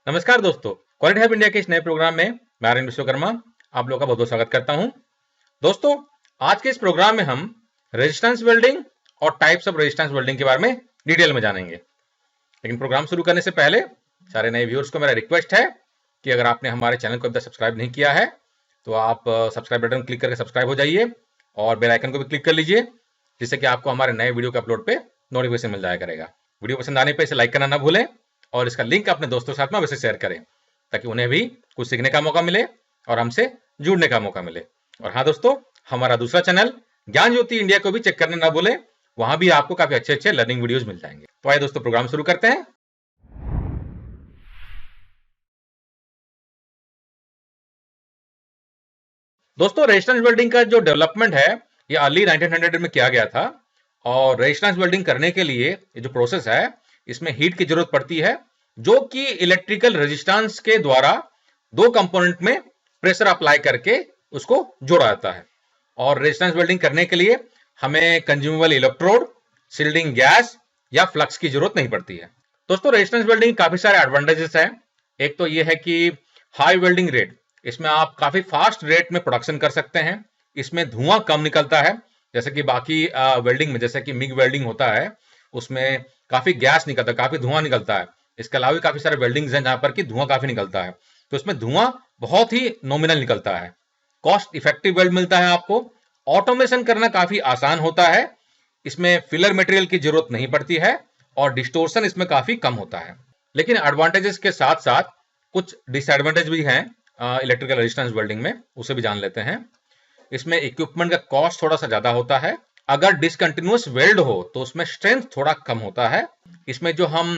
नमस्कार दोस्तों, quality hub India के इस नए प्रोग्राम में मैं आर्यन विश्वकर्मा आप लोगों का बहुत बहुत स्वागत करता हूं। दोस्तों, आज के इस प्रोग्राम में हम रेजिस्टेंस वेल्डिंग और टाइप्स ऑफ रेजिस्टेंस वेल्डिंग के बारे में डिटेल में जानेंगे। लेकिन प्रोग्राम शुरू करने से पहले सारे नए व्यूअर्स को मेरा रिक्वेस्ट है कि अगर आपने हमारे चैनल को अभी तक सब्सक्राइब नहीं किया है तो आप सब्सक्राइब बटन क्लिक करके सब्सक्राइब हो जाइए और बेल आइकन को भी क्लिक कर लीजिए, जिससे कि आपको हमारे नए वीडियो के अपलोड पे नोटिफिकेशन मिल जाया करेगा। वीडियो पसंद आने पर इसे लाइक करना ना भूलें और इसका लिंक अपने दोस्तों के साथ में अवश्य शेयर करें ताकि उन्हें भी कुछ सीखने का मौका मिले और हमसे जुड़ने का मौका मिले। और हाँ दोस्तों, हमारा दूसरा चैनल ज्ञान ज्योति इंडिया को भी चेक करने ना भूलें, वहां भी आपको काफी अच्छे अच्छे लर्निंग वीडियोस मिल जाएंगे। तो आइए दोस्तों, प्रोग्राम शुरू करते हैं। दोस्तों, रेजिस्टेंस वेल्डिंग का जो डेवलपमेंट है ये अर्ली 1900 में किया गया था और रेजिस्टेंस वेल्डिंग करने के लिए ये जो प्रोसेस है इसमें हीट की जरूरत पड़ती है, जो कि इलेक्ट्रिकल रेजिस्टेंस के द्वारा दो कंपोनेंट में प्रेशर अप्लाई करके उसको जोड़ा जाता है। और रेजिस्टेंस वेल्डिंग करने के लिए हमें कंज्यूमेबल इलेक्ट्रोड, शील्डिंग गैस या फ्लक्स की जरूरत नहीं पड़ती है। दोस्तों, रेजिस्टेंस वेल्डिंग काफी सारे एडवांटेजेस हैं। एक तो ये है कि हाई वेल्डिंग रेट, इसमें आप काफी फास्ट रेट में प्रोडक्शन कर सकते हैं। इसमें धुआं कम निकलता है, जैसे कि बाकी वेल्डिंग में जैसे कि मिग वेल्डिंग होता है उसमें काफी गैस निकलता है, काफी धुआं निकलता है। इसके अलावा भी काफी सारे वेल्डिंग्स हैं जहां पर कि धुआं काफी निकलता है, तो इसमें धुआं बहुत ही नॉमिनल निकलता है। कॉस्ट इफेक्टिव वेल्ड मिलता है आपको। ऑटोमेशन करना काफी आसान होता है, इसमें फिलर मटेरियल की जरूरत नहीं पड़ती है और डिस्टोर्शन इसमें काफी कम होता है। लेकिन एडवांटेजेस के साथ साथ कुछ डिसएडवांटेज भी हैं इलेक्ट्रिकल रेजिस्टेंस वेल्डिंग में, उसे भी जान लेते हैं। इसमें इक्विपमेंट का कॉस्ट थोड़ा सा ज्यादा होता है। अगर डिसकंटिन्यूअस वेल्ड हो तो उसमें स्ट्रेंथ थोड़ा कम होता है। इसमें जो हम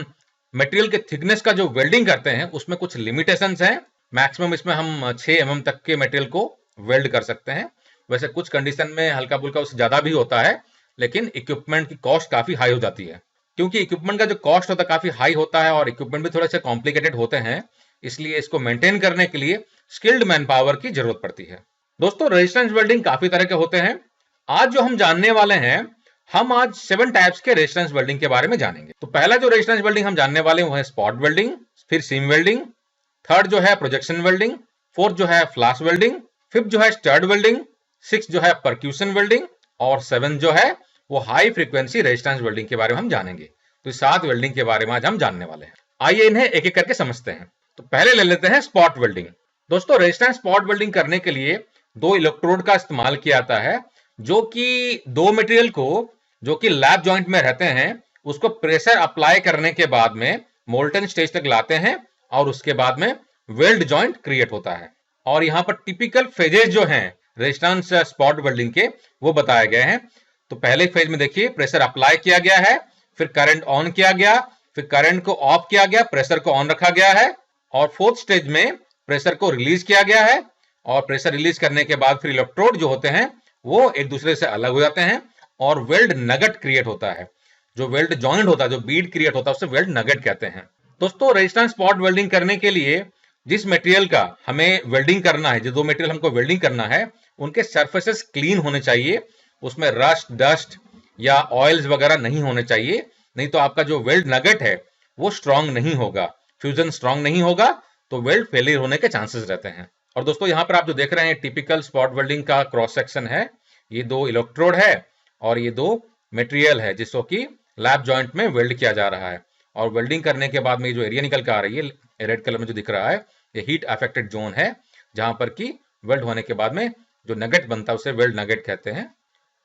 मटेरियल के थिकनेस का जो वेल्डिंग करते हैं उसमें कुछ लिमिटेशंस हैं। मैक्सिमम इसमें हम 6 mm तक के मटेरियल को वेल्ड कर सकते हैं। वैसे कुछ कंडीशन में हल्का फुल्का उससे ज्यादा भी होता है, लेकिन इक्विपमेंट की कॉस्ट काफी हाई हो जाती है। क्योंकि इक्विपमेंट का जो कॉस्ट होता है काफी हाई होता है और इक्विपमेंट भी थोड़े से कॉम्प्लिकेटेड होते हैं, इसलिए इसको मेंटेन करने के लिए स्किल्ड मैन पावर की जरूरत पड़ती है। दोस्तों, रेजिस्टेंस वेल्डिंग काफी तरह के होते हैं। आज जो हम जानने वाले हैं, हम आज 7 टाइप्स के रेजिस्टेंस वेल्डिंग के बारे में जानेंगे। तो पहला जो रेजिस्टेंस वेल्डिंग हम जानने वाले हैं वो है स्पॉट वेल्डिंग, फिर सीम वेल्डिंग, थर्ड जो है प्रोजेक्शन वेल्डिंग, फोर्थ जो है फ्लैश वेल्डिंग, फिफ्थ जो है स्टड वेल्डिंग, सिक्स जो है परक्यूशन वेल्डिंग और 7 जो है वो हाई फ्रीक्वेंसी रेजिस्टेंस वेल्डिंग के बारे में हम जानेंगे। तो 7 वेल्डिंग के बारे में आज हम जानने वाले हैं। आइए इन्हें एक एक करके समझते हैं। तो पहले ले लेते हैं स्पॉट वेल्डिंग। दोस्तों, रेजिस्टेंस स्पॉट वेल्डिंग करने के लिए 2 इलेक्ट्रोड का इस्तेमाल किया जाता है, जो कि दो मटेरियल को जो कि लैप जॉइंट में रहते हैं उसको प्रेशर अप्लाई करने के बाद में मोल्टन स्टेज तक लाते हैं और उसके बाद में वेल्ड जॉइंट क्रिएट होता है। और यहाँ पर टिपिकल फेजेस जो हैं रेजिस्टेंस स्पॉट वेल्डिंग के वो बताए गए हैं। तो पहले फेज में देखिए प्रेशर अप्लाई किया गया है, फिर करंट ऑन किया गया, फिर करंट को ऑफ किया गया, प्रेशर को ऑन रखा गया है और फोर्थ स्टेज में प्रेशर को रिलीज किया गया है। और प्रेशर रिलीज करने के बाद फिर इलेक्ट्रोड जो होते हैं वो एक दूसरे से अलग हो जाते हैं और वेल्ड नगट क्रिएट होता है। जो वेल्ड जॉइंट होता है, जो बीड क्रिएट होता है, उसे वेल्ड नगट कहते हैं। दोस्तों, रेजिस्टेंस स्पॉट वेल्डिंग करने के लिए जिस मटेरियल का हमें वेल्डिंग करना है, जो दो मटेरियल हमको वेल्डिंग करना है, उनके सर्फेसेस क्लीन होने चाहिए। उसमें रस्ट, डस्ट या ऑयल्स वगैरह नहीं होने चाहिए, नहीं तो आपका जो वेल्ड नगट है वो स्ट्रांग नहीं होगा, फ्यूजन स्ट्रांग नहीं होगा, तो वेल्ड फेलियर होने के चांसेस रहते हैं। और दोस्तों, यहां पर आप जो देख रहे हैं टिपिकल स्पॉट वेल्डिंग का क्रॉस सेक्शन है। ये 2 इलेक्ट्रोड है और ये 2 मटेरियल है जिसको कि लैप जॉइंट में वेल्ड किया जा रहा है। और वेल्डिंग करने के बाद में जो एरिया निकल के आ रही है रेड कलर में जो दिख रहा है, ये हीट अफेक्टेड जोन है, जहां पर कि वेल्ड होने के बाद में जो नगेट बनता है उसे वेल्ड नगेट कहते हैं।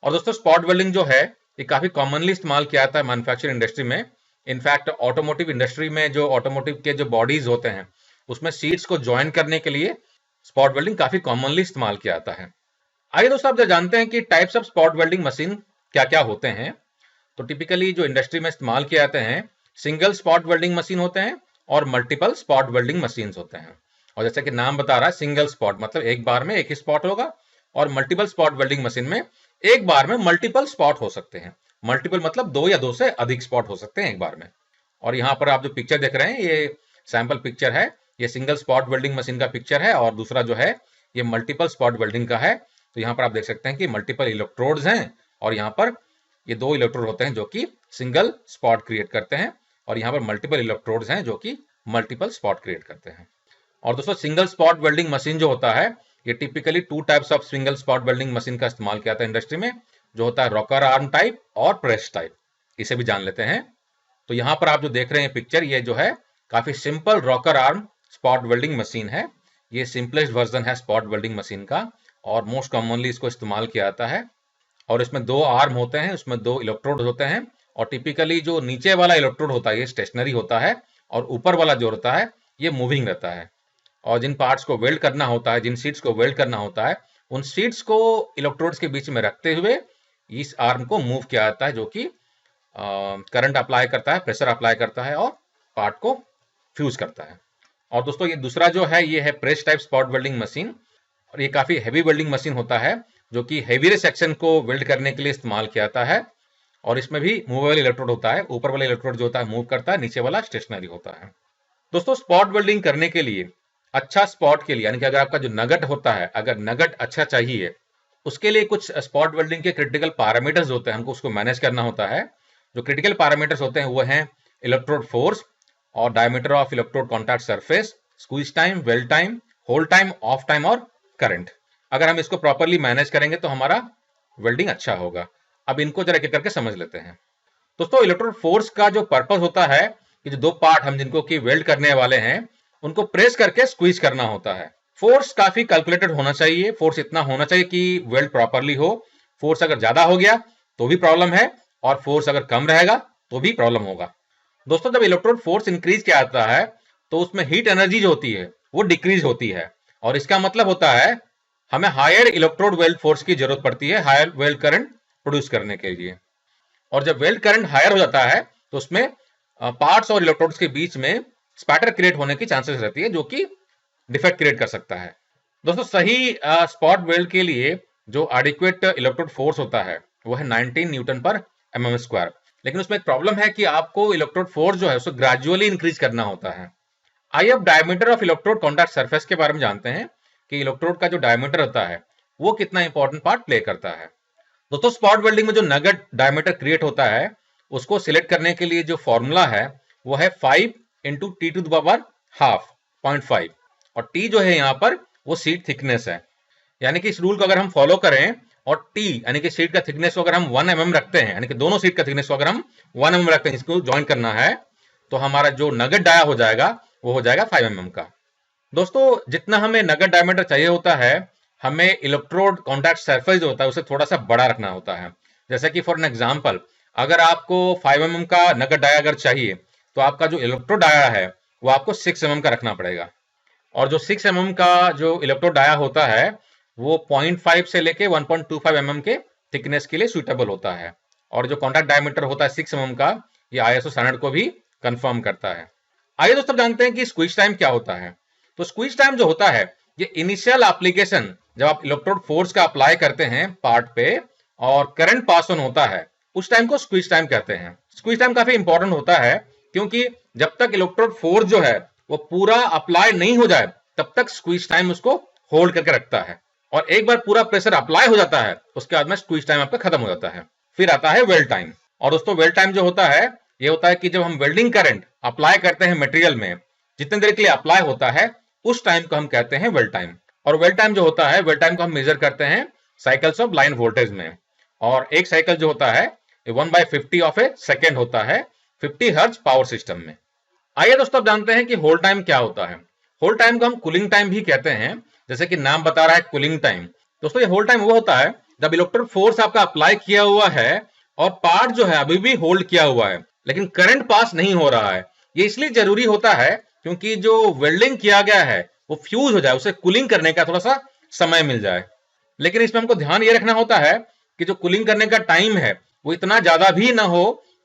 और दोस्तों, स्पॉट वेल्डिंग जो है ये काफी कॉमनली इस्तेमाल किया जाता है मैन्युफैक्चरिंग इंडस्ट्री में। इनफैक्ट ऑटोमोटिव इंडस्ट्री में जो ऑटोमोटिव के जो बॉडीज होते हैं उसमें सीट्स को ज्वाइन करने के लिए स्पॉट वेल्डिंग काफी कॉमनली इस्तेमाल किया जाता है। आइए दोस्तों, आप जानते हैं कि types of spot welding machine क्या क्या होते हैं। तो टिपिकली जो इंडस्ट्री में इस्तेमाल किए जाते हैं, सिंगल स्पॉट वेल्डिंग मशीन होते हैं और मल्टीपल स्पॉट वेल्डिंग मशीन होते हैं। और जैसे कि नाम बता रहा है, सिंगल स्पॉट मतलब एक बार में एक ही स्पॉट होगा, और मल्टीपल स्पॉट वेल्डिंग मशीन में एक बार में मल्टीपल स्पॉट हो सकते हैं। मल्टीपल मतलब 2 या 2 से अधिक स्पॉट हो सकते हैं एक बार में। और यहाँ पर आप जो पिक्चर देख रहे हैं ये सैंपल पिक्चर है, ये सिंगल स्पॉट वेल्डिंग मशीन का पिक्चर है और दूसरा जो है ये मल्टीपल स्पॉट वेल्डिंग का है। तो यहाँ पर आप देख सकते हैं कि मल्टीपल इलेक्ट्रोड्स हैं और यहाँ पर ये 2 इलेक्ट्रोड होते हैं जो कि सिंगल स्पॉट क्रिएट करते हैं और यहाँ पर मल्टीपल इलेक्ट्रोड्स हैं जो कि मल्टीपल स्पॉट क्रिएट करते हैं। और दोस्तों सिंगल स्पॉट वेल्डिंग मशीन जो होता है, ये typically 2 types of single spot welding machine का इस्तेमाल किया जाता है इंडस्ट्री में, जो होता है रॉकर आर्म टाइप और प्रेस टाइप। इसे भी जान लेते हैं। तो यहाँ पर आप जो देख रहे हैं पिक्चर, ये जो है काफी simple rocker arm spot welding machine है। ये सिंपलेस्ट वर्जन है स्पॉट वेल्डिंग मशीन का और मोस्ट कॉमनली इसको इस्तेमाल किया जाता है। और इसमें 2 आर्म होते हैं, उसमें 2 इलेक्ट्रोड होते हैं और टिपिकली जो नीचे वाला इलेक्ट्रोड होता है ये स्टेशनरी होता है और ऊपर वाला जो होता है ये मूविंग रहता है। और जिन पार्ट्स को वेल्ड करना होता है, जिन सीट्स को वेल्ड करना होता है, उन सीट्स को इलेक्ट्रोड्स के बीच में रखते हुए इस आर्म को मूव किया जाता है, जो कि करंट अप्लाई करता है, प्रेशर अप्लाई करता है और पार्ट को फ्यूज करता है। और दोस्तों ये दूसरा जो है ये है press type spot welding machine और ये काफी हैवी वेल्डिंग मशीन होता है, जो कि हैवी सेक्शन को वेल्ड करने के लिए इस्तेमाल किया जाता है। और इसमें भी मूवेबल इलेक्ट्रोड होता है, ऊपर वाला इलेक्ट्रोड जो होता है मूव करता है, नीचे वाला स्टेशनरी होता है। दोस्तों स्पॉट वेल्डिंग करने के लिए अच्छा स्पॉट के लिए, यानी कि अगर आपका जो नगट होता है, अगर नगट अच्छा चाहिए, उसके लिए कुछ स्पॉट वेल्डिंग के क्रिटिकल पैरामीटर्स होते हैं, हमको उसको मैनेज करना होता है। जो क्रिटिकल पैरामीटर्स होते हैं वो हैं इलेक्ट्रोड फोर्स और diameter of electrode contact surface, squeeze time, weld time, hold time, of time और करंट। अगर हम इसको प्रॉपरली मैनेज करेंगे तो हमारा वेल्डिंग अच्छा होगा। अब इनको जरा एक करके समझ लेते हैं। दोस्तों इलेक्ट्रोड फोर्स का जो पर्पस होता है कि जो 2 पार्ट हम जिनको कि वेल्ड करने वाले हैं उनको प्रेस करके स्क्वीज करना होता है। फोर्स काफी कैलकुलेटेड होना चाहिए, फोर्स इतना होना चाहिए कि वेल्ड प्रॉपरली हो। फोर्स अगर ज्यादा हो गया तो भी प्रॉब्लम है और फोर्स अगर कम रहेगा तो भी प्रॉब्लम होगा। दोस्तों जब इलेक्ट्रोड फोर्स इंक्रीज किया जाता है तो उसमें हीट एनर्जी जो होती है वो डिक्रीज होती है और इसका मतलब होता है हमें हायर इलेक्ट्रोड वेल्ड फोर्स की जरूरत पड़ती है हायर वेल्ड करंट प्रोड्यूस करने के लिए। और जब वेल्ड करंट हायर हो जाता है तो उसमें पार्ट्स और इलेक्ट्रोड्स के बीच में स्पैटर क्रिएट होने की चांसेस रहती है, जो कि डिफेक्ट क्रिएट कर सकता है। दोस्तों सही स्पॉट वेल्ड के लिए जो एडिक्वेट इलेक्ट्रोड फोर्स होता है वो है 19 न्यूटन पर mm स्क्वायर। लेकिन उसमें एक प्रॉब्लम है कि आपको इलेक्ट्रोड फोर्स जो है उसको ग्रेजुअली इंक्रीज करना होता है। आइए अब diameter of electrode contact surface के बारे में जानते हैं कि इलेक्ट्रोड का जो डायमीटर होता है वो कितना इंपॉर्टेंट पार्ट प्ले करता है। दोस्तों स्पॉट वेल्डिंग में जो नगट डायमीटर क्रिएट होता है उसको सिलेक्ट करने के लिए जो फॉर्मूला है वो है 5 into T to the power half 0.5 और टी जो है यहाँ पर वो सीट थिकनेस है। यानी कि इस रूल को अगर हम फॉलो करें और टी यानी कि सीट का थिकनेस को अगर हम 1 mm रखते हैं, यानी कि दोनों सीट का थिकनेस को अगर हम 1 mm रखते हैं, इसको ज्वाइन करना है, तो हमारा जो नगट डाया हो जाएगा वो हो जाएगा 5 mm का। दोस्तों जितना हमें नगट डायमीटर चाहिए होता है, हमें इलेक्ट्रोड कॉन्टैक्ट सरफेस जो होता है उसे थोड़ा सा बड़ा रखना होता है। जैसे कि फॉर एन एग्जांपल अगर आपको 5 mm का नगट डाया अगर चाहिए तो आपका जो इलेक्ट्रोड डाया है वो आपको 6 mm का रखना पड़ेगा। और जो 6 mm का जो इलेक्ट्रोड डाया होता है वो 0.5 से लेके 1.25 mm के थिकनेस के लिए सुटेबल होता है। और जो कॉन्टैक्ट डायमीटर होता है 6 mm का, ये ISO स्टैंडर्ड को भी कंफर्म करता है। आइए दोस्तों जानते हैं कि स्क्वीज टाइम क्या होता है। तो स्क्वीज टाइम जो होता है ये इनिशियल एप्लीकेशन, जब आप इलेक्ट्रोड फोर्स का अप्लाई करते हैं पार्ट पे और करंट पास ऑन होता है, उस टाइम को स्क्वीज टाइम कहते हैं। स्क्वीज टाइम काफी इंपॉर्टेंट होता है क्योंकि जब तक इलेक्ट्रोड फोर्स जो है वो पूरा अप्लाई नहीं हो जाए तब तक स्क्वीज टाइम उसको होल्ड करके रखता है। और एक बार पूरा प्रेशर अप्लाई हो जाता है उसके बाद में स्क्वीज टाइम आपका खत्म हो जाता है। फिर आता है वेल्ड टाइम। और दोस्तों वेल्ड टाइम जो होता है ये होता है कि जब हम वेल्डिंग करंट अप्लाई करते हैं मटेरियल में, जितने देर के लिए अप्लाई होता है उस टाइम को हम कहते हैं वेल्ड टाइम। और वेल्ड टाइम जो होता है, वेल्ड टाइम को हम मेजर करते हैं साइकिल्स ऑफ लाइन वोल्टेज में। और एक साइकिल जो होता है 1/50 ऑफ ए सेकेंड होता है 50 हर्ट्ज पावर सिस्टम में। आइए दोस्तों अब जानते हैं कि होल्ड टाइम क्या होता है। होल्ड टाइम को हम कूलिंग टाइम भी कहते हैं, जैसे कि नाम बता रहा है कूलिंग टाइम। दोस्तों ये होल्ड टाइम वो होता है जब इलेक्ट्रोड फोर्स आपका अप्लाई किया हुआ है और पार्ट जो है अभी भी होल्ड किया हुआ है लेकिन करंट पास नहीं हो रहा है। ये इसलिए जरूरी होता है क्योंकि जो वेल्डिंग किया गया है वो फ्यूज हो जाए, उसे कूलिंग करने का थोड़ा सा समय मिल जाए। लेकिन इसमें हमको ध्यान ये रखना होता है कि जो कूलिंग करने का टाइम है वो इतना ज्यादा भी ना हो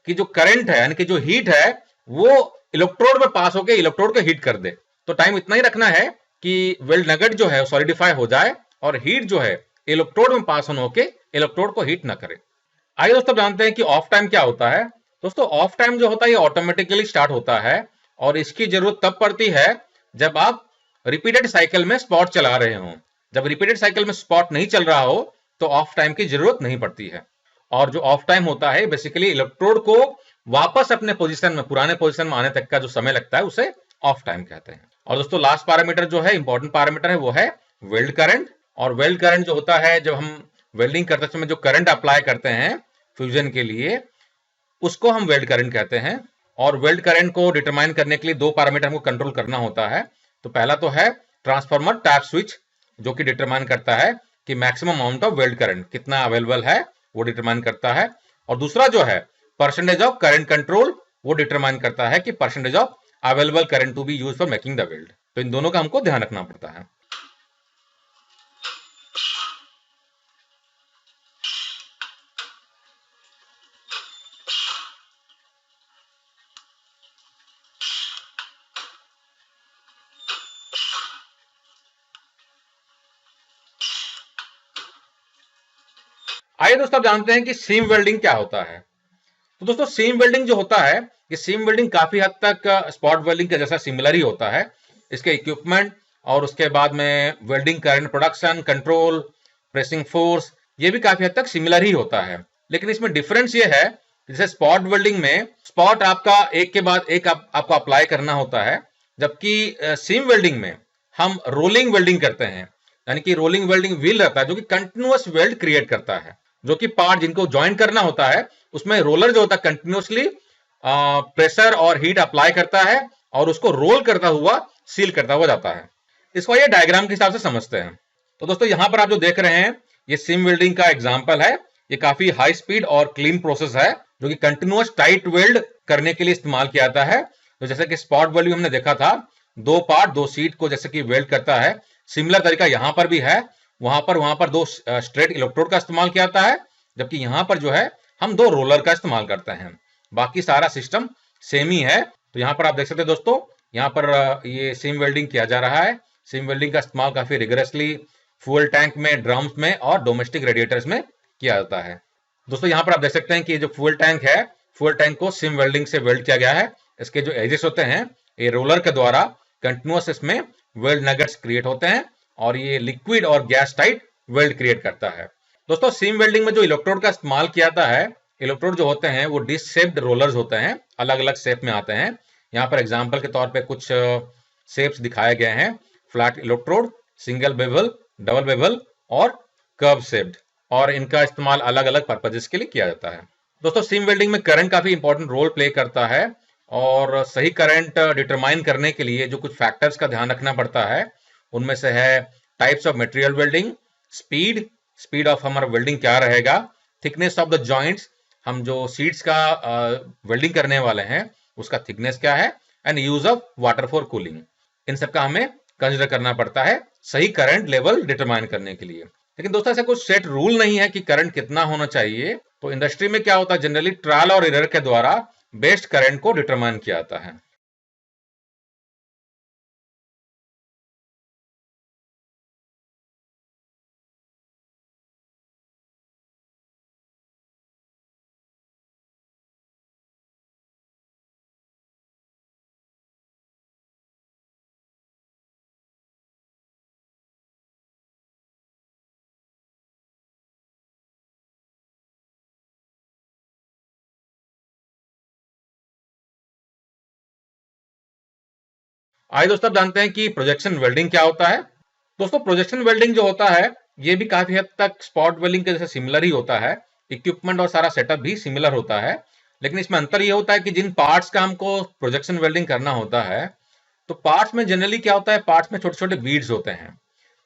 कि जो करंट है यानी कि जो हीट है वो इलेक्ट्रोड में पास होकर इलेक्ट्रोड को हीट कर दे। तो टाइम इतना ही रखना है कि वेल्ड नगट जो है सॉलिडिफाई हो जाए और हीट जो है इलेक्ट्रोड में पास होने होके इलेक्ट्रोड को हीट ना करे। आइए दोस्तों जानते हैं कि ऑफ टाइम क्या होता है। दोस्तों ऑफ टाइम जो होता है ये ऑटोमेटिकली स्टार्ट होता है और इसकी जरूरत तब पड़ती है जब आप रिपीटेड साइकिल में स्पॉट चला रहे हो। जब रिपीटेड साइकिल में स्पॉट नहीं चल रहा हो तो ऑफ टाइम की जरूरत नहीं पड़ती है। और जो ऑफ टाइम होता है बेसिकली इलेक्ट्रोड को वापस अपने पोजीशन में, पुराने पोजीशन में आने तक का जो समय लगता है उसे ऑफ टाइम कहते हैं। और दोस्तों लास्ट पैरामीटर जो है, इंपॉर्टेंट पैरामीटर है, वो है वेल्ड करंट। और वेल्ड करंट जो होता है, जब हम वेल्डिंग करते समय जो करंट अप्लाई करते हैं फ्यूजन के लिए, उसको हम वेल्ड करंट कहते हैं। और वेल्ड करंट को डिटरमाइन करने के लिए दो पैरामीटर हमको कंट्रोल करना होता है। तो पहला तो है ट्रांसफार्मर टैप स्विच, जो कि डिटरमाइन करता है कि maximum amount of weld current कितना अवेलेबल है, वो डिटरमाइन करता है। और दूसरा जो है परसेंटेज ऑफ करंट कंट्रोल, वो डिटरमाइन करता है कि percentage of available current to be use for making the weld. तो इन दोनों का हमको ध्यान रखना पड़ता है। आइए दोस्तों, आप जानते हैं कि सीम वेल्डिंग क्या होता है। तो दोस्तों सीम वेल्डिंग जो होता है, ये सीम वेल्डिंग काफी हद तक स्पॉट वेल्डिंग के जैसा सिमिलर ही होता है। इसके इक्विपमेंट और उसके बाद में welding current production control, pressing force, ये भी काफी हद तक सिमिलर ही होता है। लेकिन इसमें डिफरेंस ये है, जैसे स्पॉट वेल्डिंग में स्पॉट आपका एक के बाद एक आपको अप्लाई करना होता है, जबकि सीम वेल्डिंग में हम रोलिंग वेल्डिंग करते हैं। यानी कि रोलिंग वेल्डिंग व्हील रहता है जो कि कंटिन्यूअस वेल्ड क्रिएट करता है, जो कि पार्ट जिनको ज्वाइन करना होता है उसमें रोलर जो होता है कंटिन्यूअसली प्रेशर और हीट अप्लाई करता है और उसको रोल करता हुआ सील करता हुआ जाता है। इसको ये डायग्राम के हिसाब से समझते हैं। तो दोस्तों यहां पर आप जो देख रहे हैं, ये सीम वेल्डिंग का एग्जांपल है। ये काफी हाई स्पीड और क्लीन प्रोसेस है, जो कि कंटिन्यूअस टाइट वेल्ड करने के लिए इस्तेमाल किया जाता है। तो जैसे कि स्पॉट वेल्ड हमने देखा था, दो पार्ट दो सीट को जैसे कि वेल्ड करता है, सिमिलर तरीका यहां पर भी है। वहां पर दो स्ट्रेट इलेक्ट्रोड का इस्तेमाल किया जाता है, जबकि यहां पर जो है हम दो रोलर का इस्तेमाल करते हैं। बाकी सारा सिस्टम सेम ही है। तो यहाँ पर आप देख सकते हैं दोस्तों, यहाँ पर ये सीम वेल्डिंग किया जा रहा है। सीम वेल्डिंग का इस्तेमाल काफी रिगरसली फ्यूल टैंक में, ड्रम्स में और डोमेस्टिक रेडिएटर्स में किया जाता है। दोस्तों यहाँ पर आप देख सकते हैं कि ये जो फ्यूल टैंक है, फ्यूल टैंक को सीम वेल्डिंग से वेल्ड किया गया है। इसके जो एजेस होते हैं, ये रोलर के द्वारा कंटिन्यूअस इसमें वेल्ड नगेट्स क्रिएट होते हैं और ये लिक्विड और गैस टाइट वेल्ड क्रिएट करता है। दोस्तों सीम वेल्डिंग में जो इलेक्ट्रोड का इस्तेमाल किया जाता है, इलेक्ट्रोड जो होते हैं वो डिश शेप्ड रोलर्स होते हैं, अलग अलग शेप में आते हैं। यहाँ पर एग्जांपल के तौर पे कुछ शेप्स दिखाए गए हैं: flat electrode, single bevel, double bevel और कर्व शेप्ड। और इनका इस्तेमाल अलग अलग पर्पजेस के लिए किया जाता है। दोस्तों सीम वेल्डिंग में करंट काफी इंपॉर्टेंट रोल प्ले करता है और सही करंट डिटरमाइन करने के लिए जो कुछ फैक्टर्स का ध्यान रखना पड़ता है, उनमें से है types of material welding, speed of हमारा वेल्डिंग क्या रहेगा, थिकनेस ऑफ द जॉइंट्स, हम जो सीट्स का वेल्डिंग करने वाले हैं उसका थिकनेस क्या है, and use of water for cooling. इन सब का हमें कंसिडर करना पड़ता है सही करंट लेवल डिटरमाइन करने के लिए। लेकिन दोस्तों ऐसा कुछ सेट रूल नहीं है कि करंट कितना होना चाहिए। तो इंडस्ट्री में क्या होता है, जनरली ट्रायल और एरर के द्वारा बेस्ट करंट को डिटरमाइन किया जाता है। आइए दोस्तों, आप जानते हैं कि प्रोजेक्शन वेल्डिंग क्या होता है। दोस्तों प्रोजेक्शन वेल्डिंग जो होता है, ये भी काफी हद तक स्पॉट वेल्डिंग के जैसे सिमिलर ही होता है। इक्विपमेंट और सारा सेटअप भी सिमिलर होता है, लेकिन इसमें अंतर ये होता है कि जिन पार्ट्स का हमको प्रोजेक्शन वेल्डिंग करना होता है, तो पार्ट्स में जनरली क्या होता है, पार्ट्स में छोटे छोटे बीड्स होते हैं।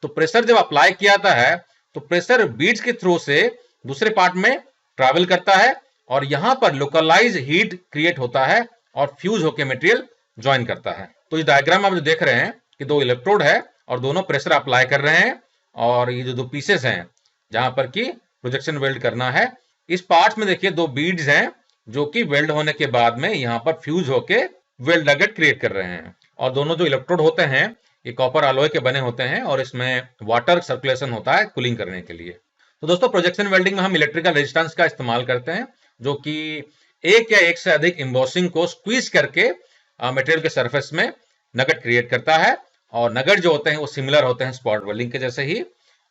तो प्रेशर जब अप्लाई किया जाता है, तो प्रेशर बीड्स के थ्रू से दूसरे पार्ट में ट्रैवल करता है और यहां पर लोकलाइज हीट क्रिएट होता है और फ्यूज होकर मटेरियल ज्वाइन करता है। तो इस डायग्राम में आप जो देख रहे हैं कि दो इलेक्ट्रोड है और दोनों प्रेशर अप्लाई कर रहे हैं, और ये जो दो पीसेस हैं जहां पर कि प्रोजेक्शन वेल्ड करना है, इस पार्ट में देखिए दो बीड्स हैं जो कि वेल्ड होने के बाद में यहां पर फ्यूज होके वेल्ड नगेट क्रिएट कर रहे हैं। और दोनों जो इलेक्ट्रोड होते हैं ये कॉपर अलॉय के बने होते हैं और इसमें वाटर सर्कुलेशन होता है कूलिंग करने के लिए। तो दोस्तों प्रोजेक्शन वेल्डिंग में हम इलेक्ट्रिकल रेजिस्टेंस का इस्तेमाल करते हैं, जो कि एक या एक से अधिक एम्बॉसिंग को स्क्वीज करके मटेरियल के सरफेस में नगेट क्रिएट करता है। और नगेट जो होते हैं वो सिमिलर होते हैं स्पॉट वेल्डिंग के जैसे ही।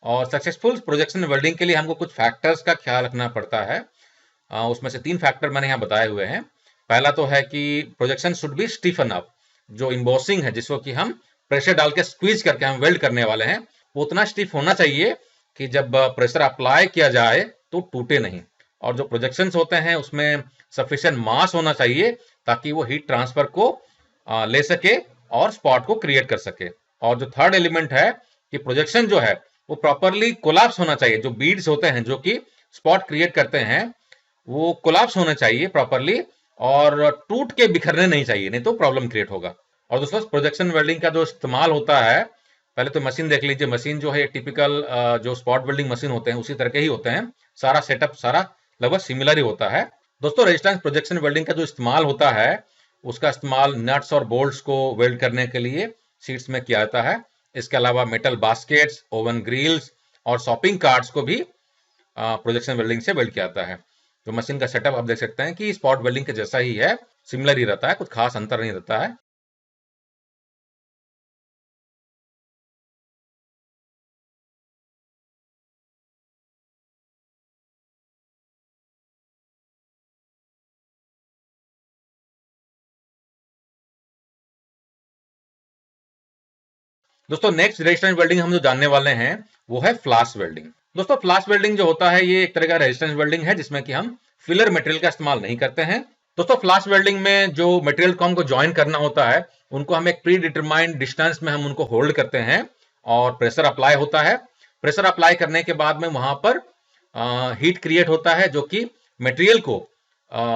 और सक्सेसफुल प्रोजेक्शन वेल्डिंग के लिए हमको कुछ फैक्टर्स का ख्याल रखना पड़ता है। उसमें से 3 फैक्टर मैंने यहाँ बताए हुए हैं। पहला तो है कि projection should be stiffen up, जो इम्बोसिंग है जिसको कि हम प्रेशर डाल के स्क्वीज करके हम वेल्ड करने वाले हैं, वो उतना स्टिफ होना चाहिए कि जब प्रेशर अप्लाई किया जाए तो टूटे नहीं। और जो प्रोजेक्शंस होते हैं उसमें सफिशिएंट मास होना चाहिए ताकि वो हीट ट्रांसफर को ले सके और स्पॉट को क्रिएट कर सके। और जो थर्ड एलिमेंट है कि प्रोजेक्शन जो है वो प्रॉपरली कोलैप्स होना चाहिए। जो बीड्स होते हैं जो कि स्पॉट क्रिएट करते हैं वो कोलैप्स होने चाहिए प्रॉपरली और टूट के बिखरने नहीं चाहिए, नहीं तो प्रॉब्लम क्रिएट होगा। और दोस्तों प्रोजेक्शन वेल्डिंग का जो इस्तेमाल होता है, पहले तो मशीन देख लीजिए। मशीन जो है टिपिकल जो स्पॉट वेल्डिंग मशीन होते हैं उसी तरह के ही होते हैं। सारा सेटअप सारा लगभग सिमिलर ही होता है। दोस्तों रेजिस्टेंस प्रोजेक्शन वेल्डिंग का जो इस्तेमाल होता है उसका इस्तेमाल नट्स और बोल्ट्स को वेल्ड करने के लिए सीट्स में किया जाता है। इसके अलावा मेटल बास्केट्स, ओवन ग्रिल्स और शॉपिंग कार्ट्स को भी प्रोजेक्शन वेल्डिंग से वेल्ड किया जाता है। जो मशीन का सेटअप आप देख सकते हैं कि स्पॉट वेल्डिंग के जैसा ही है, सिमिलर ही रहता है, कुछ खास अंतर नहीं रहता है। दोस्तों नेक्स्ट रेजिस्टेंस वेल्डिंग हम जो जानने वाले हैं वो है फ्लाश वेल्डिंग। दोस्तों फ्लाश वेल्डिंग जो होता है ये एक तरह का रेजिस्टेंस वेल्डिंग है जिसमें कि हम फिलर मटेरियल का इस्तेमाल नहीं करते हैं। दोस्तों फ्लाश वेल्डिंग में जो मटेरियल को हमको ज्वाइन करना होता है उनको हम एक प्री डिटरमाइंड डिस्टेंस में हम उनको होल्ड करते हैं और प्रेशर अप्लाई होता है। प्रेशर अप्लाई करने के बाद में वहां पर हीट क्रिएट होता है जो कि मटेरियल को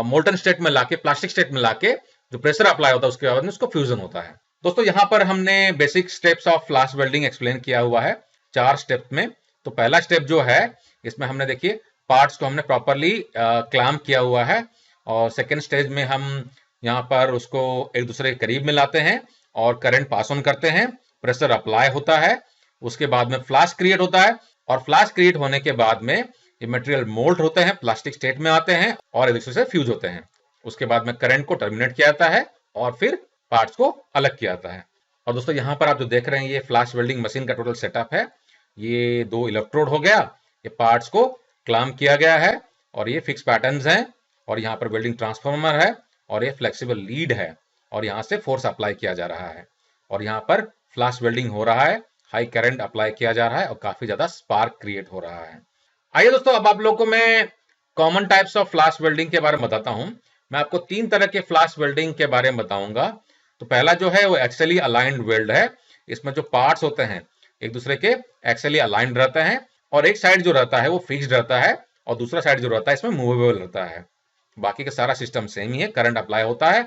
मोल्टन स्टेट में लाके, प्लास्टिक स्टेट में लाके जो प्रेशर अप्लाई होता है उसके बाद में उसको फ्यूजन होता है। दोस्तों यहाँ पर हमने basic steps of flush welding explain किया हुआ है 4 स्टेप में। तो पहला स्टेप जो है इसमें हमने देखिए पार्ट्स को हमने प्रॉपरली क्लैम्प किया हुआ है और सेकेंड स्टेज में हम यहाँ पर उसको एक दूसरे के करीब में लाते हैं और करंट पास ऑन करते हैं, प्रेशर अप्लाई होता है, उसके बाद में फ्लैश क्रिएट होता है और फ्लैश क्रिएट होने के बाद में ये मटेरियल मोल्ड होते हैं, प्लास्टिक स्टेट में आते हैं और एक दूसरे से फ्यूज होते हैं। उसके बाद में करंट को टर्मिनेट किया जाता है और फिर पार्ट्स को अलग किया जाता है। और दोस्तों यहाँ पर आप जो देख रहे हैं ये फ्लैश वेल्डिंग मशीन का टोटल सेटअप है। ये 2 इलेक्ट्रोड हो गया, ये पार्ट्स को क्लैम्प किया गया है और ये फिक्स पैटर्न्स हैं और यहाँ पर वेल्डिंग ट्रांसफार्मर है और ये फ्लेक्सिबल लीड है और यहाँ से फोर्स अप्लाई किया जा रहा है और यहाँ पर फ्लैश वेल्डिंग हो रहा है, हाई करंट अप्लाई किया जा रहा है और काफी ज्यादा स्पार्क क्रिएट हो रहा है। आइए दोस्तों अब आप लोगों को मैं common types of flash welding के बारे में बताता हूँ। मैं आपको 3 तरह के फ्लैश वेल्डिंग के बारे में बताऊंगा। तो पहला जो है वो एक्सियली अलाइंड वेल्ड है। इसमें जो पार्ट्स होते हैं एक दूसरे के एक्सियली अलाइंड रहते हैं और एक साइड जो रहता है वो फिक्स्ड रहता है और दूसरा साइड जो रहता है इसमें मूवेबल रहता है। बाकी का सारा सिस्टम सेम ही है, करंट अप्लाई होता है,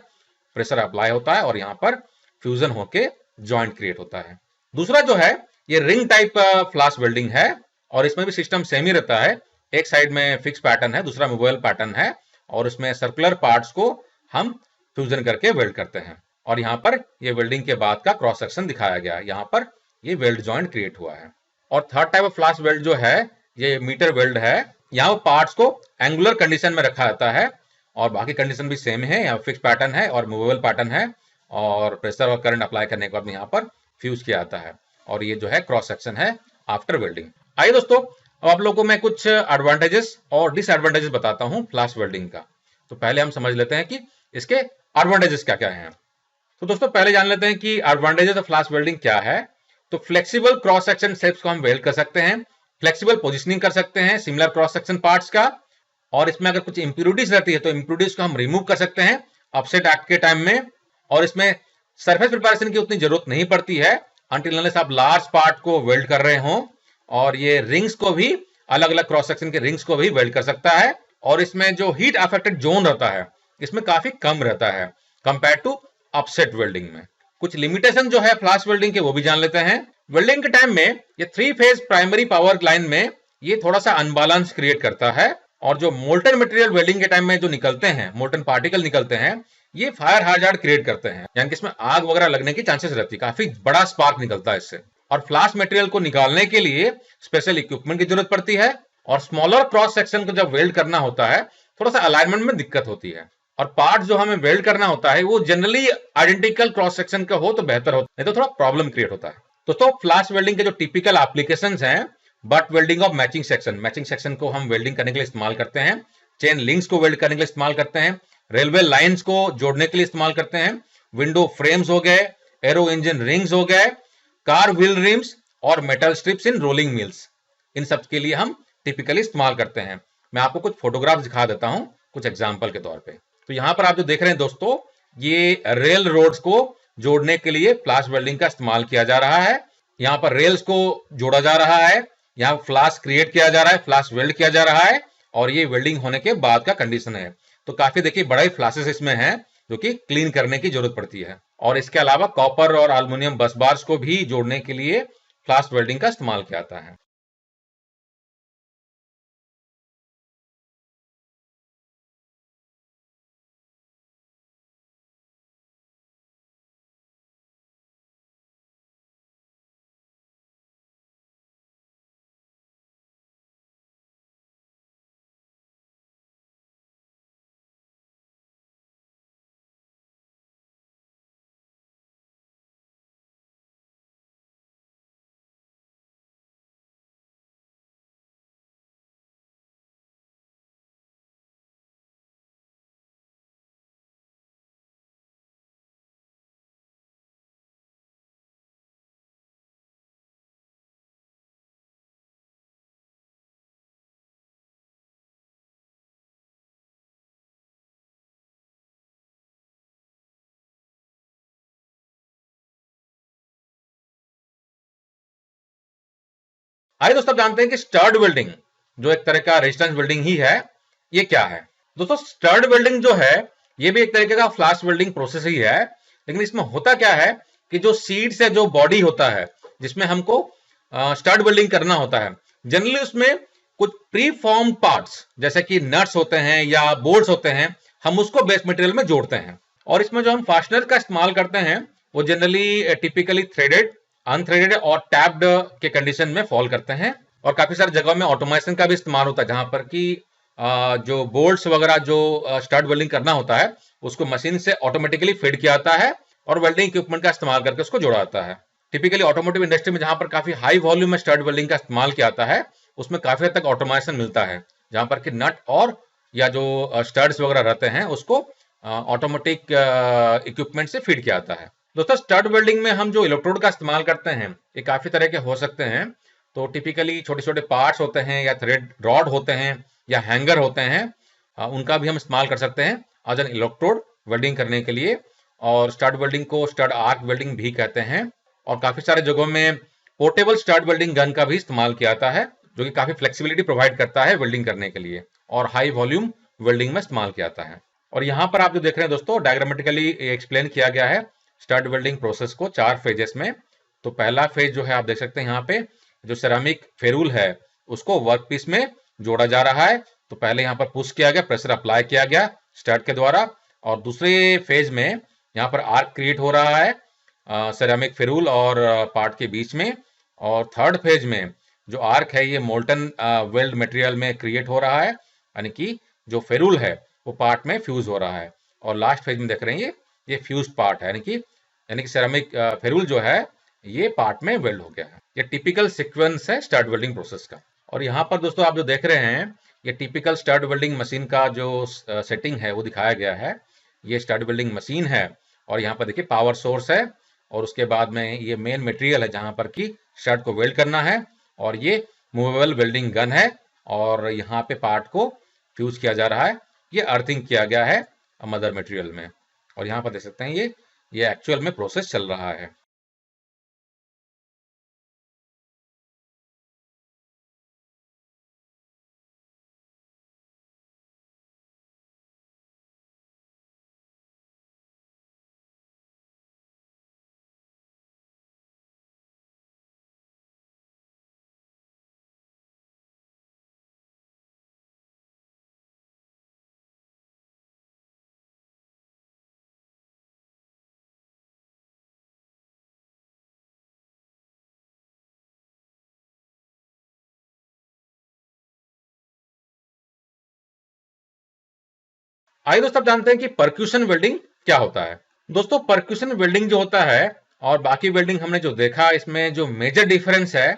प्रेशर अप्लाई होता है और यहाँ पर फ्यूजन होके जॉइंट क्रिएट होता है। दूसरा जो है ये रिंग टाइप फ्लैश वेल्डिंग है और इसमें भी सिस्टम सेम ही रहता है। एक साइड में फिक्स पैटर्न है, दूसरा मूवेबल पैटर्न है और उसमें सर्कुलर पार्ट्स को हम फ्यूजन करके वेल्ड करते हैं। और यहाँ पर ये वेल्डिंग के बाद का क्रॉस सेक्शन दिखाया गया है, यहाँ पर ये वेल्ड जॉइंट क्रिएट हुआ है। और third type of flash weld जो है ये मीटर वेल्ड है। यहाँ पार्ट्स को एंगुलर कंडीशन में रखा जाता है और बाकी कंडीशन भी सेम है, यहाँ फिक्स पैटर्न है और मूवेबल पैटर्न है और प्रेशर और करंट अप्लाई करने के बाद यहाँ पर फ्यूज किया जाता है और ये जो है क्रॉस सेक्शन है आफ्टर वेल्डिंग। आइए दोस्तों अब आप लोगों को मैं कुछ एडवांटेजेस और डिसएडवांटेजेस बताता हूँ फ्लैश वेल्डिंग का। तो पहले हम समझ लेते हैं कि इसके एडवांटेजेस क्या क्या हैं। तो दोस्तों पहले जान लेते हैं कि एडवांटेजेस ऑफ फ्लैश वेल्डिंग क्या है। तो फ्लेक्सिबल क्रॉस सेक्शन शेप्स को हम वेल्ड कर सकते हैं, फ्लेक्सिबल पोजिशनिंग कर सकते हैं सिमिलर क्रॉस सेक्शन पार्ट्स का और इसमें अगर कुछ इंप्योरिटीज रहती है तो इंप्योरिटीज को हम रिमूव कर सकते हैं अपसेट एक्ट के टाइम में। और इसमें सरफेस प्रिपरेशन की उतनी जरूरत नहीं पड़ती है अनटिल अनलेस आप लार्ज पार्ट को वेल्ड कर रहे हो। और ये रिंग्स को भी अलग अलग क्रॉस सेक्शन के रिंग्स को भी वेल्ड कर सकता है और इसमें जो हीट अफेक्टेड जोन रहता है इसमें काफी कम रहता है कंपेयर टू अपसेट वेल्डिंग में। कुछ लिमिटेशन जो है फ्लैश वेल्डिंग के वो भी जान लेते हैं। वेल्डिंग के टाइम में ये 3 फेज प्राइमरी पावर लाइन में ये थोड़ा सा अनबैलेंस क्रिएट करता है और जो मोल्टन मटेरियल वेल्डिंग के टाइम में जो निकलते हैं, मोल्टन पार्टिकल निकलते हैं, ये फायर हैजार्ड क्रिएट करते हैं, यानी कि इसमें आग वगैरह लगने की चांसेस रहती है, काफी बड़ा स्पार्क निकलता है इससे। और फ्लैश मटेरियल को निकालने के लिए स्पेशल इक्विपमेंट की जरूरत पड़ती है और स्मॉलर क्रॉस सेक्शन को जब वेल्ड करना होता है थोड़ा सा अलाइनमेंट में दिक्कत होती है और पार्ट जो हमें वेल्ड करना होता है वो जनरली आइडेंटिकल क्रॉस सेक्शन का हो तो बेहतर होता है, नहीं तो थोड़ा प्रॉब्लम क्रिएट होता है। दोस्तों फ्लैश वेल्डिंग के जो टिपिकल एप्लीकेशंस हैं, butt welding of matching section, matching section को हम वेल्डिंग करने के लिए इस्तेमाल करते हैं, चेन लिंक्स को वेल्ड करने के लिए इस्तेमाल करते हैं, रेलवे लाइंस को जोड़ने के लिए इस्तेमाल करते हैं, विंडो फ्रेम्स हो गए, एरो इंजन रिंग्स हो गए, कार व्हील रिम्स और metal strips in rolling mills, इन सब के लिए हम टिपिकली इस्तेमाल करते हैं। मैं आपको कुछ फोटोग्राफ्स दिखा देता हूं कुछ एग्जांपल के तौर पे। तो यहां पर आप जो देख रहे हैं दोस्तों, ये रेल रोड्स को जोड़ने के लिए फ्लास वेल्डिंग का इस्तेमाल किया जा रहा है। यहाँ पर रेल्स को जोड़ा जा रहा है, यहाँ फ्लास क्रिएट किया जा रहा है, फ्लास वेल्ड किया जा रहा है, और ये वेल्डिंग होने के बाद का कंडीशन है। तो काफी देखिए बड़ा ही फ्लासेस इसमें है जो कि क्लीन करने की जरूरत पड़ती है। और इसके अलावा कॉपर और एल्युमिनियम बस बार्स को भी जोड़ने के लिए फ्लास वेल्डिंग का इस्तेमाल किया जाता है। आइए दोस्तों जानते हैं कि स्टर्ड वेल्डिंग जो एक तरह का रेजिस्टेंस वेल्डिंग ही है, ये क्या है। दोस्तों स्टर्ड वेल्डिंग जो है ये भी एक तरीके का फ्लास वेल्डिंग प्रोसेस ही है, लेकिन इसमें होता क्या है कि जो सीड से जो बॉडी होता है जिसमें हमको स्टर्ड वेल्डिंग करना होता है, जनरली उसमें कुछ प्री फॉर्म पार्ट्स जैसे कि नट्स होते हैं या बोल्ट्स होते हैं, हम उसको बेस मटेरियल में जोड़ते हैं। और इसमें जो हम फास्टनर का इस्तेमाल करते हैं वो जनरली टिपिकली थ्रेडेड, अनथ्रेडेड और टैप्ड के कंडीशन में फॉल करते हैं। और काफी सारी जगहों में ऑटोमेशन का भी इस्तेमाल होता है, जहां पर कि जो बोल्ट्स वगैरह जो स्टड वेल्डिंग करना होता है उसको मशीन से ऑटोमेटिकली फीड किया जाता है और वेल्डिंग इक्विपमेंट का इस्तेमाल करके उसको जोड़ा जाता है। टिपिकली ऑटोमोटिव इंडस्ट्री में जहां पर काफी हाई वॉल्यूम में स्टड वेल्डिंग का इस्तेमाल किया जाता है उसमें काफी हद तक ऑटोमेशन मिलता है, जहां पर कि नट और या जो स्टड्स वगैरह रहते हैं उसको ऑटोमेटिक इक्विपमेंट से फीड किया जाता है। दोस्तों स्टड वेल्डिंग में हम जो इलेक्ट्रोड का इस्तेमाल करते हैं ये काफी तरह के हो सकते हैं। तो टिपिकली छोटे छोटे पार्ट्स होते हैं या थ्रेड रॉड होते हैं या हैंगर होते हैं, उनका भी हम इस्तेमाल कर सकते हैं एज एन इलेक्ट्रोड वेल्डिंग करने के लिए। और स्टड वेल्डिंग को स्टड आर्क वेल्डिंग भी कहते हैं। और काफी सारे जगहों में पोर्टेबल स्टड वेल्डिंग गन का भी इस्तेमाल किया जाता है जो कि काफी फ्लेक्सिबिलिटी प्रोवाइड करता है वेल्डिंग करने के लिए और हाई वॉल्यूम वेल्डिंग में इस्तेमाल किया जाता है। और यहाँ पर आप जो देख रहे हैं दोस्तों डायग्रामेटिकली एक्सप्लेन किया गया है स्टड वेल्डिंग प्रोसेस को 4 फेजेस में। तो पहला फेज जो है आप देख सकते हैं यहाँ पे जो सेरामिक फेरूल है उसको वर्कपीस में जोड़ा जा रहा है। तो पहले यहाँ पर पुश किया गया, प्रेशर अप्लाई किया गया स्टड के द्वारा, और दूसरे फेज में यहाँ पर आर्क क्रिएट हो रहा है सेरामिक फेरूल और पार्ट के बीच में। और थर्ड फेज में जो आर्क है ये मोल्टन वेल्ड मटेरियल में क्रिएट हो रहा है, यानी कि जो फेरूल है वो पार्ट में फ्यूज हो रहा है। और लास्ट फेज में देख रहे हैं ये फ्यूज पार्ट है, यानी कि सेरामिक फेरूल जो है ये पार्ट में वेल्ड हो गया है। ये टिपिकल सीक्वेंस है स्टड वेल्डिंग प्रोसेस का। और यहाँ पर दोस्तों आप जो देख रहे हैं ये टिपिकल स्टड वेल्डिंग मशीन का जो सेटिंग है वो दिखाया गया है। ये स्टड वेल्डिंग मशीन है और यहाँ पर देखिए पावर सोर्स है और उसके बाद में ये मेन मटेरियल है जहाँ पर कि स्टड को वेल्ड करना है, और ये मूवेबल वेल्डिंग गन है और यहाँ पे पार्ट को फ्यूज किया जा रहा है। ये अर्थिंग किया गया है मदर मटेरियल में, और यहाँ पर देख सकते हैं ये एक्चुअल में प्रोसेस चल रहा है। आइए दोस्तों आप जानते हैं कि परक्यूशन वेल्डिंग क्या होता है। दोस्तों परक्यूशन वेल्डिंग जो होता है और बाकी वेल्डिंग हमने जो देखा इसमें जो मेजर डिफरेंस है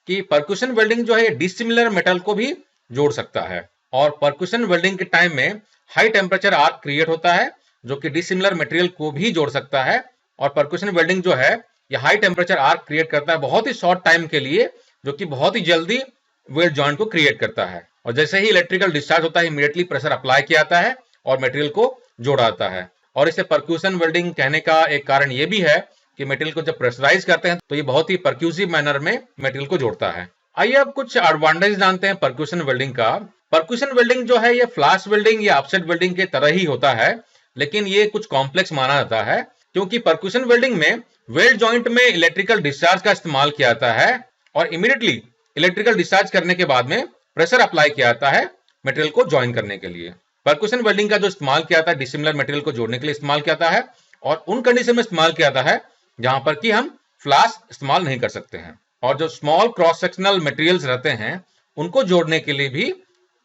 कि परक्यूशन वेल्डिंग जो है डिसिमिलर मेटल को भी जोड़ सकता है। और परक्यूशन वेल्डिंग के टाइम में हाई टेम्परेचर आर्क क्रिएट होता है जो कि डिसिमिलर मटेरियल को भी जोड़ सकता है। और परक्यूशन वेल्डिंग जो है ये हाई टेम्परेचर आर्क क्रिएट करता है बहुत ही शॉर्ट टाइम के लिए, जो कि बहुत ही जल्दी वेल्ड जॉइंट को क्रिएट करता है। और जैसे ही इलेक्ट्रिकल डिस्चार्ज होता है इमीडिएटली प्रेशर अप्लाई किया जाता है और मटेरियल को जोड़ा जाता है। और इसे परक्यूशन वेल्डिंग कहने का एक कारण ये भी है कि मटेरियल को जब प्रेशराइज करते हैं तो ये बहुत ही परक्यूसिव मैनर में मटेरियल को जोड़ता है। आइए अब कुछ एडवांटेज जानते हैं परक्यूशन वेल्डिंग का। परक्यूशन वेल्डिंग जो है ये फ्लैश वेल्डिंग या ऑफसेट वेल्डिंग के तरह ही होता है, लेकिन ये कुछ कॉम्प्लेक्स माना जाता है क्योंकि परक्यूशन वेल्डिंग में वेल्ड जॉइंट में इलेक्ट्रिकल डिस्चार्ज का इस्तेमाल किया जाता है और इमीडिएटली इलेक्ट्रिकल डिस्चार्ज करने के बाद में प्रेशर अप्लाई किया जाता है मटेरियल को ज्वाइन करने के लिए। परक्यूशन वेल्डिंग का जो इस्तेमाल किया जाता है डिसिमिलर मटेरियल को जोड़ने के लिए इस्तेमाल किया जाता है और उन कंडीशन में इस्तेमाल किया जाता है जहां पर कि हम फ्लैश इस्तेमाल नहीं कर सकते हैं। और जो स्मॉल क्रॉस सेक्शनल मटेरियल्स रहते हैं उनको जोड़ने के लिए भी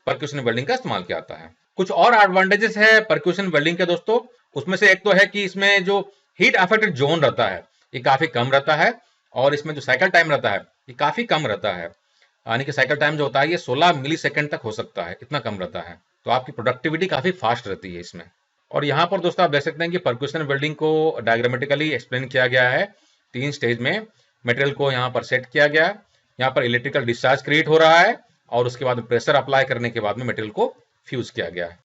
परक्यूशन वेल्डिंग का इस्तेमाल किया जाता है। कुछ और एडवांटेजेस है परक्यूशन वेल्डिंग के दोस्तों, उसमें से एक तो है कि इसमें जो हीट अफेक्टेड जोन रहता है ये काफी कम रहता है और इसमें जो साइकिल टाइम रहता है ये काफी कम रहता है, यानी कि साइकिल टाइम जो होता है ये 16 मिली सेकेंड तक हो सकता है, इतना कम रहता है। तो आपकी प्रोडक्टिविटी काफी फास्ट रहती है इसमें। और यहाँ पर दोस्तों आप देख सकते हैं कि परक्यूशन वेल्डिंग को डायग्रामेटिकली एक्सप्लेन किया गया है 3 स्टेज में। मटेरियल को यहाँ पर सेट किया गया, यहाँ पर इलेक्ट्रिकल डिस्चार्ज क्रिएट हो रहा है और उसके बाद प्रेशर अप्लाई करने के बाद में मटेरियल को फ्यूज किया गया है।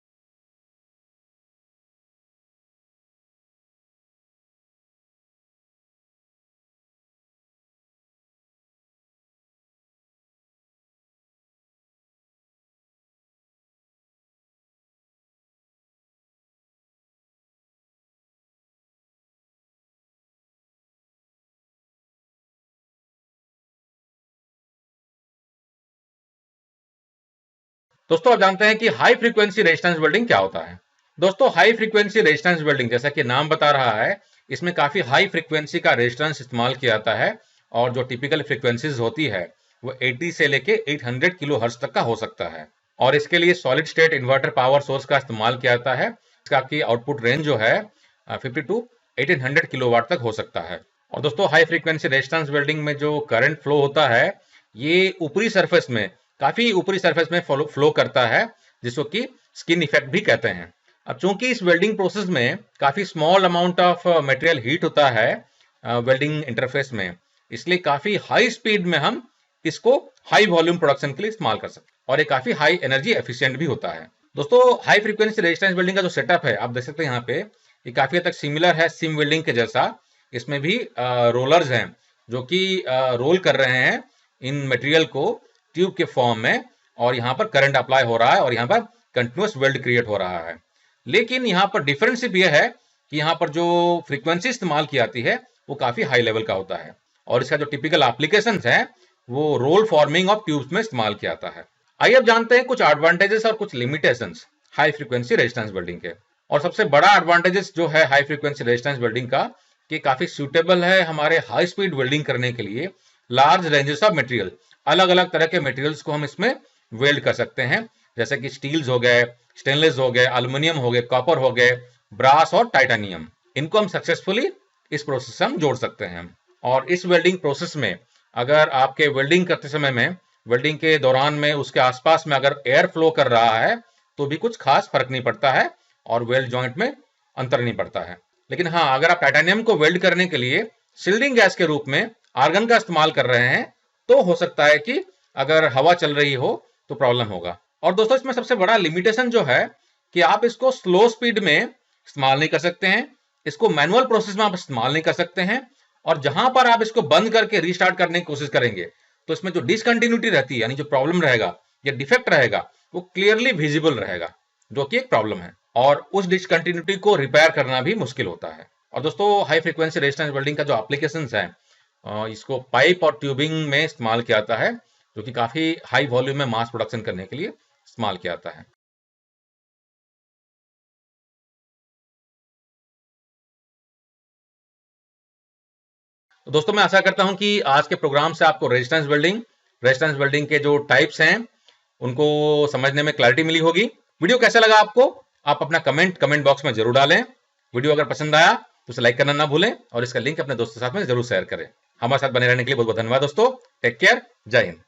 दोस्तों आप जानते हैं कि हाई फ्रीक्वेंसी रेजिस्टेंस वेल्डिंग क्या होता है। दोस्तों हाई फ्रीक्वेंसी रेजिस्टेंस वेल्डिंग जैसा कि नाम बता रहा है इसमें काफी हाई फ्रीक्वेंसी का रेजिस्टेंस इस्तेमाल किया जाता है और जो टिपिकल फ्रीक्वेंसीज होती है वो 80 से लेके 800 किलो हर्ट्ज तक का हो सकता है। और इसके लिए solid state inverter power source का इस्तेमाल किया जाता है। इसका की आउटपुट रेंज जो है 50 टू 1800 किलोवाट तक हो सकता है। और दोस्तों हाई फ्रीक्वेंसी रेजिस्टेंस वेल्डिंग में जो करंट फ्लो होता है ये ऊपरी सरफेस में काफी ऊपरी सरफेस में फ्लो करता है जिसको कि स्किन इफेक्ट भी कहते हैं। अब चूंकि इस वेल्डिंग प्रोसेस में काफी small amount of material heat होता है वेल्डिंग इंटरफेस में, इसलिए काफी हाई स्पीड में हम इसको हाई वॉल्यूम प्रोडक्शन के लिए इस्तेमाल कर सकते हैं और ये काफी हाई एनर्जी एफिशिएंट भी होता है। दोस्तों हाई फ्रीक्वेंसी रेजिस्टेंस वेल्डिंग का जो सेटअप है आप देख सकते हैं यहाँ पे ये काफी हद तक सिमिलर है सिम वेल्डिंग के जैसा। इसमें भी रोलर्स हैं जो कि रोल कर रहे हैं इन मटेरियल को ट्यूब के फॉर्म में और यहाँ पर करंट अप्लाई हो रहा है और यहाँ पर कंटिन्यूअस वेल्ड क्रिएट हो रहा है। लेकिन यहाँ पर डिफरेंस यह है कि यहाँ पर जो फ्रीक्वेंसी इस्तेमाल की जाती है वो काफी हाई लेवल का होता है और इसका जो टिपिकल एप्लीकेशंस है वो रोल फॉर्मिंग ऑफ ट्यूब्स में इस्तेमाल किया जाता है। आइए अब जानते हैं कुछ एडवांटेजेस और कुछ limitations high frequency resistance welding के। और सबसे बड़ा एडवांटेजेस जो है हाई फ्रीक्वेंसी रेजिस्टेंस वेल्डिंग का कि काफी सूटेबल है हमारे हाई स्पीड वेल्डिंग करने के लिए। लार्ज रेंजेस ऑफ मटेरियल, अलग अलग तरह के मटेरियल्स को हम इसमें वेल्ड कर सकते हैं जैसे कि स्टील्स हो गए, स्टेनलेस हो गए, एल्युमिनियम हो गए, कॉपर हो गए, ब्रास और टाइटेनियम। इनको हम सक्सेसफुली इस प्रोसेस से हम जोड़ सकते हैं। और इस वेल्डिंग प्रोसेस में अगर आपके वेल्डिंग करते समय में वेल्डिंग के दौरान में उसके आसपास में अगर एयर फ्लो कर रहा है तो भी कुछ खास फर्क नहीं पड़ता है और वेल्ड जॉइंट में अंतर नहीं पड़ता है। लेकिन हाँ अगर आप टाइटेनियम को वेल्ड करने के लिए शिल्डिंग गैस के रूप में आर्गन का इस्तेमाल कर रहे हैं तो हो सकता है कि अगर हवा चल रही हो तो प्रॉब्लम होगा। और दोस्तों इसमें सबसे बड़ा लिमिटेशन जो है कि आप इसको स्लो स्पीड में इस्तेमाल नहीं कर सकते हैं, इसको मैनुअल प्रोसेस में आप इस्तेमाल नहीं कर सकते हैं और जहां पर आप इसको बंद करके रीस्टार्ट करने की कोशिश करेंगे तो इसमें जो डिसकंटिन्यूटी रहती है यानी जो प्रॉब्लम रहेगा या डिफेक्ट रहेगा वो क्लियरली विजिबल रहेगा जो कि एक प्रॉब्लम है और उस डिसकंटिन्यूटी को रिपेयर करना भी मुश्किल होता है। और दोस्तों हाई फ्रीक्वेंसी रेजिस्टेंस वेल्डिंग का जो एप्लीकेशंस है इसको पाइप और ट्यूबिंग में इस्तेमाल किया जाता है जो कि काफी हाई वॉल्यूम में मास प्रोडक्शन करने के लिए इस्तेमाल किया जाता है। तो दोस्तों मैं आशा करता हूं कि आज के प्रोग्राम से आपको रेजिस्टेंस वेल्डिंग के जो टाइप्स हैं उनको समझने में क्लैरिटी मिली होगी। वीडियो कैसा लगा आपको आप अपना कमेंट बॉक्स में जरूर डालें। वीडियो अगर पसंद आया तो उसे लाइक करना ना भूलें और इसका लिंक अपने दोस्तों के साथ में जरूर शेयर करें। हमारे साथ बने रहने के लिए बहुत बहुत धन्यवाद दोस्तों। टेक केयर, जय हिंद।